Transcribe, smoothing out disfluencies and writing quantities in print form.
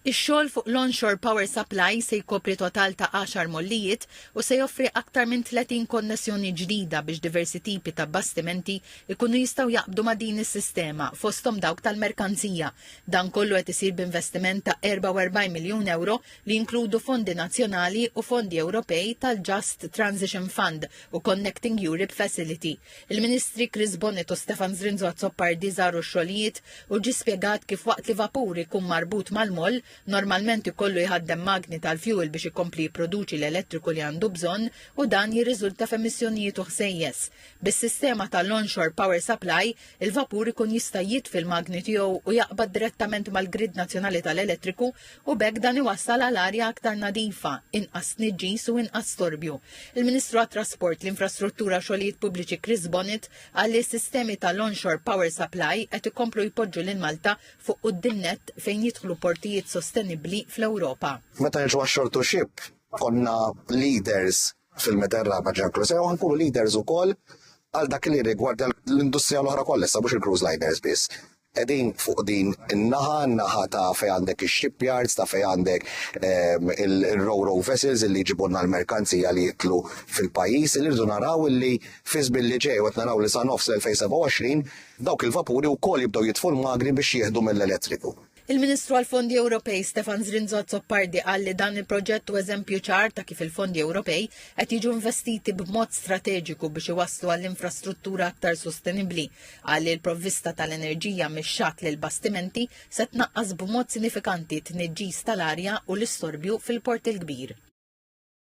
Ix-xogħol fuq l-onshore power supply se jkopri total ta' 10 mollijiet u se joffri aktar minn 30 konnessjoni ġdida biex diversi tipi ta' bastimenti ikunu jistgħu jaqbdu ma' din is-sistema fosthom dawk tal-merkanzija. Dan kollu qed isir b'investiment ta' 44 miljun euro li jinkludu fondi nazzjonali u fondi Ewropej tal-Just Transition Fund u Connecting Europe Facility. Il-Ministri Chris Bonnet u Stefan Zrinzo Azzopardi żaru x-xogħlijiet u ġie spjegat kif waqt li vapur ikun marbut mal-moll normalment ikollu jħaddem magni tal-fuel biex ikompli jipproduċi l-elettriku li għandu bżonn u dan jirriżulta f'emissjonijiet u ħsejjes. Bis-sistema tal-onshore power supply, il-vapur ikun jista' jitfil magni tiegħu u jaqbad direttament mal-grid nazzjonali tal-elettriku u bekk dan iwassal għal arja aktar nadifa, inqas tniġġis u inqas storbju. Il-Ministru għat-Trasport, l-Infrastruttura u Xogħlijiet Pubbliċi Chris Bonnet qal li s-sistemi tal-onshore power supply qed ikomplu jpoġġu lil Malta fuq quddiem-nett fejn jidħlu portijiet sostenibbli fl-Ewropa. Meta niġu għax-shore to ship, konna leaders fil-Mediterran ġan cruiser u nkunu leaders ukoll għal dak li rigwardja l-industrija l-oħra kollha sa mhux il-cruise liners biss. Qegħdin fuq din in-naħa ta' fejn għandek ix-shipyards, ta' fejn għandek il-ro-ro vessels li jġibulna l-merkanzija li jitlu fil-pajjiż li rridu naraw li fi żmien li ġej qed naraw li sa nofs l-2027 dawk il-vapuri wkoll jibdew jitfu l-magni biex jieħdu mill-elettriku. Il-Ministru għal-Fondi Ewropej Stefan Zrinzo Azzopardi qal li dan il-proġett u eżempju ċar ta' kif il-fondi Ewropej qed jiġu investiti b'mod strateġiku biex iwasslu għall-infrastruttura aktar sostenibbli. Qal li l-provvista tal-enerġija mix-xatt lil bastimenti se tnaqqas b'mod sinifikanti t-tniġġis tal-arja u l-istorbju fil-Port il-Kbir.